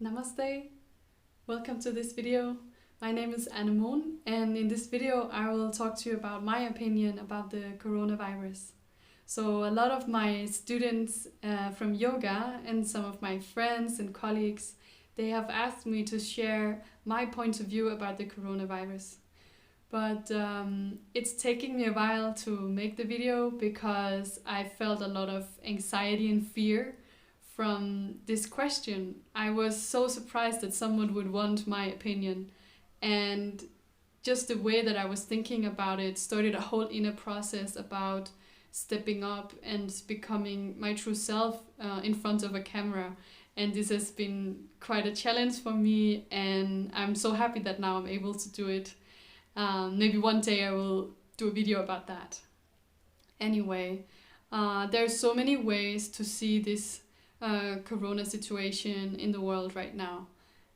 Namaste, welcome to this video. My name is Anemone, and in this video I will talk to you about my opinion about the coronavirus. So a lot of my students from yoga and some of my friends and colleagues, they have asked me to share my point of view about the coronavirus. But it's taking me a while to make the video because I felt a lot of anxiety and fear from this question. I was so surprised that someone would want my opinion, and just the way that I was thinking about it started a whole inner process about stepping up and becoming my true self in front of a camera. And this has been quite a challenge for me, and I'm so happy that now I'm able to do it. Maybe one day I will do a video about that. Anyway, there's so many ways to see this corona situation in the world right now.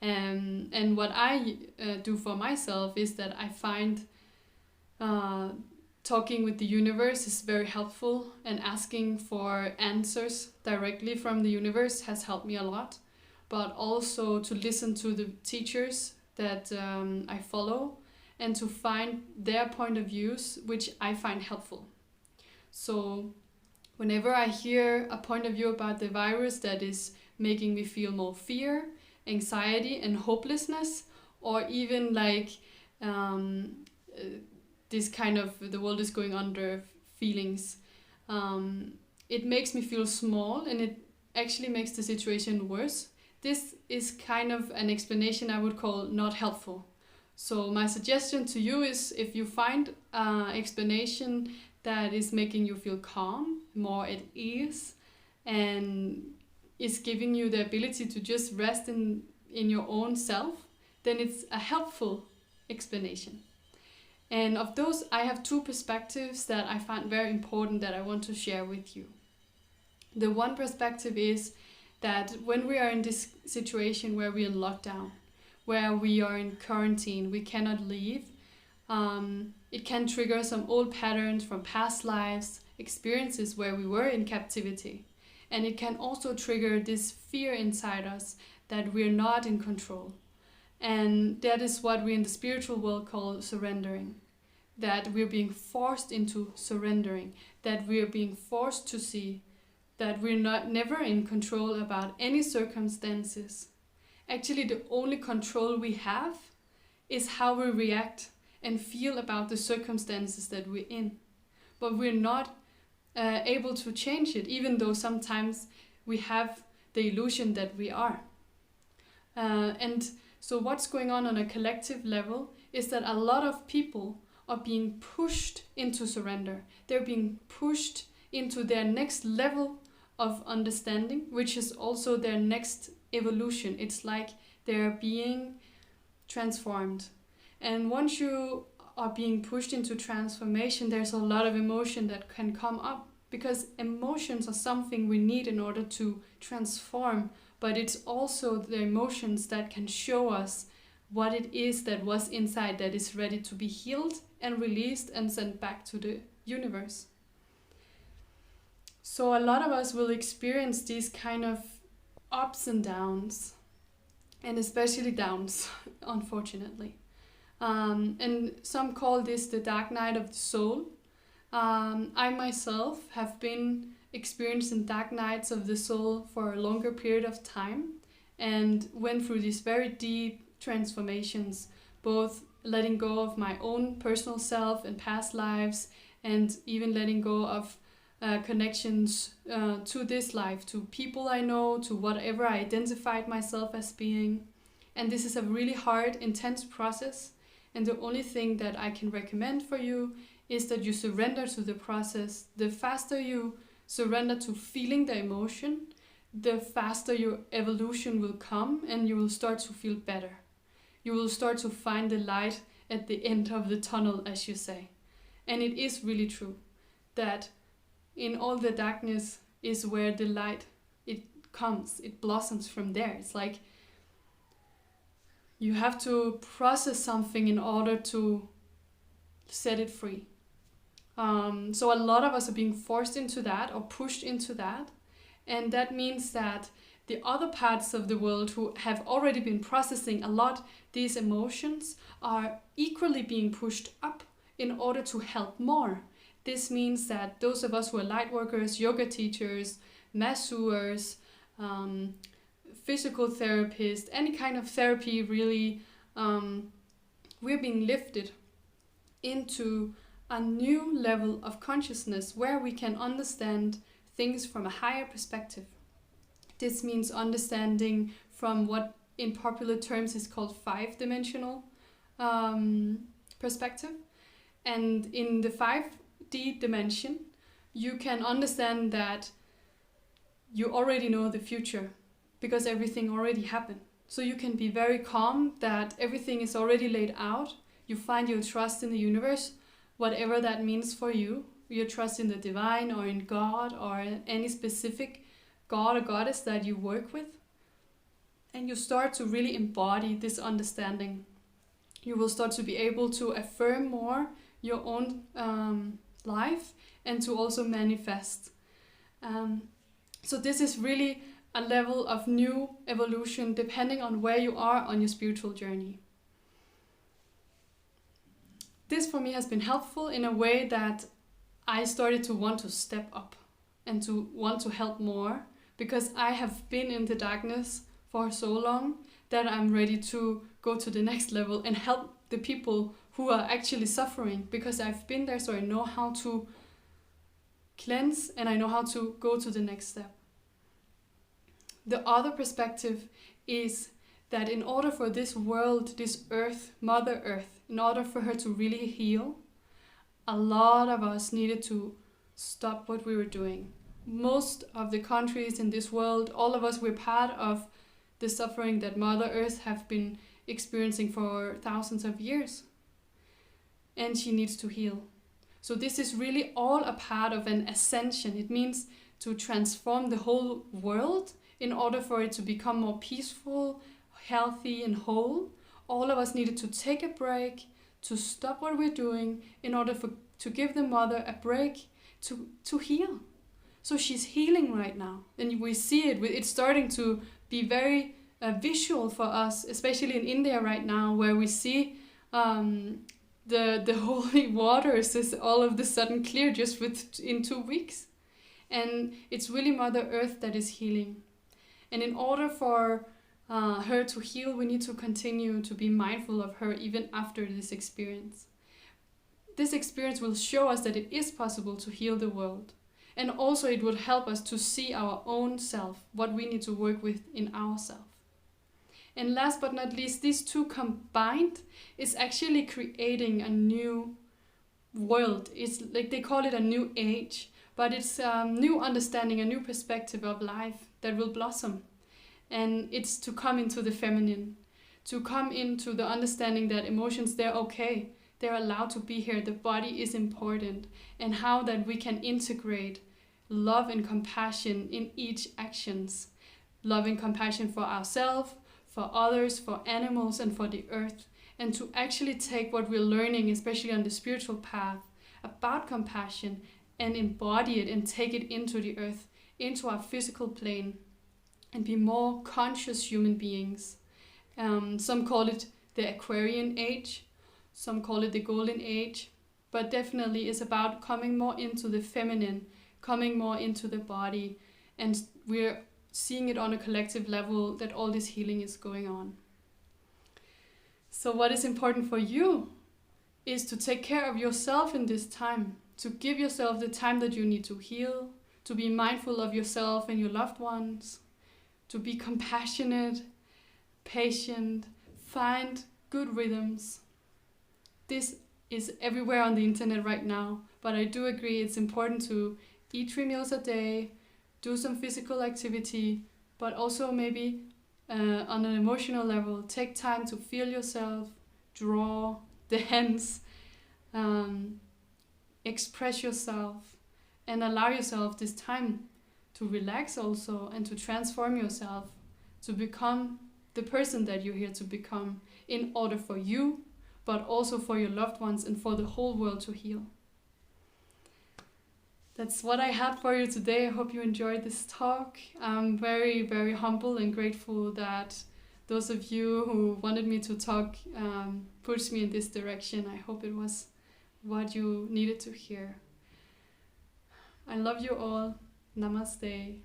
And what I do for myself is that I find talking with the universe is very helpful, and asking for answers directly from the universe has helped me a lot. But also to listen to the teachers that I follow and to find their point of views, which I find helpful. So whenever I hear a point of view about the virus that is making me feel more fear, anxiety and hopelessness, or even like this kind of the world is going under feelings, it makes me feel small, and it actually makes the situation worse. This is kind of an explanation I would call not helpful. So my suggestion to you is, if you find an explanation that is making you feel calm, more at ease, and is giving you the ability to just rest in your own self, then it's a helpful explanation. And of those, I have two perspectives that I find very important that I want to share with you. The one perspective is that when we are in this situation where we are in lockdown, where we are in quarantine, we cannot leave, it can trigger some old patterns from past lives, experiences where we were in captivity. And it can also trigger this fear inside us that we're not in control. And that is what we in the spiritual world call surrendering. That we're being forced into surrendering, that we're being forced to see that we're never in control about any circumstances. Actually, the only control we have is how we react and feel about the circumstances that we're in. But we're not able to change it, even though sometimes we have the illusion that we are. And so what's going on a collective level is that a lot of people are being pushed into surrender. They're being pushed into their next level of understanding, which is also their next evolution. It's like they're being transformed. And once you are being pushed into transformation, there's a lot of emotion that can come up, because emotions are something we need in order to transform, but it's also the emotions that can show us what it is that was inside that is ready to be healed and released and sent back to the universe. So a lot of us will experience these kind of ups and downs, and especially downs, unfortunately. And some call this the dark night of the soul. I myself have been experiencing dark nights of the soul for a longer period of time, and went through these very deep transformations, both letting go of my own personal self and past lives, and even letting go of connections to this life, to people I know, to whatever I identified myself as being. And this is a really hard, intense process. And the only thing that I can recommend for you is that you surrender to the process. The faster you surrender to feeling the emotion, the faster your evolution will come, and you will start to feel better. You will start to find the light at the end of the tunnel, as you say. And it is really true that in all the darkness is where the light, it comes, it blossoms from there. It's like you have to process something in order to set it free. So a lot of us are being forced into that or pushed into that. And that means that the other parts of the world who have already been processing a lot these emotions are equally being pushed up in order to help more. This means that those of us who are light workers, yoga teachers, masseurs, physical therapists, any kind of therapy really, we're being lifted into a new level of consciousness where we can understand things from a higher perspective. This means understanding from what in popular terms is called 5-dimensional perspective. And in the 5D dimension, you can understand that you already know the future because everything already happened. So you can be very calm that everything is already laid out. You find your trust in the universe, whatever that means for you. Your trust in the divine or in God or any specific god or goddess that you work with. And you start to really embody this understanding. You will start to be able to affirm more your own life and to also manifest. So this is really a level of new evolution depending on where you are on your spiritual journey. This for me has been helpful in a way that I started to want to step up and to want to help more because I have been in the darkness for so long that I'm ready to go to the next level and help the people who are actually suffering because I've been there, so I know how to cleanse and I know how to go to the next step. The other perspective is that in order for this world, this earth, Mother Earth, in order for her to really heal, a lot of us needed to stop what we were doing. Most of the countries in this world, all of us, we're part of the suffering that Mother Earth have been experiencing for thousands of years. And she needs to heal. So this is really all a part of an ascension. It means to transform the whole world in order for it to become more peaceful, healthy and whole. All of us needed to take a break, to stop what we're doing in order to give the mother a break to heal. So she's healing right now. And we see it. It's starting to be very visual for us, especially in India right now, where we see the holy waters is all of a sudden clear just in 2 weeks. And it's really Mother Earth that is healing. And in order for her to heal, we need to continue to be mindful of her even after this experience. This experience will show us that it is possible to heal the world. And also it would help us to see our own self, what we need to work with in ourselves. And last but not least, these two combined is actually creating a new world. It's like they call it a new age, but it's a new understanding, a new perspective of life that will blossom. And it's to come into the feminine, to come into the understanding that emotions, they're okay. They're allowed to be here. The body is important. And how that we can integrate love and compassion in each actions. Love and compassion for ourselves, for others, for animals, and for the earth. And to actually take what we're learning, especially on the spiritual path, about compassion and embody it and take it into the earth, into our physical plane, and be more conscious human beings. Some call it the Aquarian age, some call it the Golden Age, but definitely it's about coming more into the feminine, coming more into the body, and we're seeing it on a collective level that all this healing is going on. So what is important for you is to take care of yourself in this time, to give yourself the time that you need to heal, to be mindful of yourself and your loved ones, to be compassionate, patient, find good rhythms. This is everywhere on the internet right now, but I do agree it's important to eat 3 meals a day, do some physical activity, but also maybe on an emotional level, take time to feel yourself, draw, dance, express yourself, and allow yourself this time to relax also and to transform yourself, to become the person that you're here to become in order for you, but also for your loved ones and for the whole world to heal. that's what I had for you today. I hope you enjoyed this talk. I'm very, very humble and grateful that those of you who wanted me to talk pushed me in this direction. I hope it was what you needed to hear. I love you all. Namaste.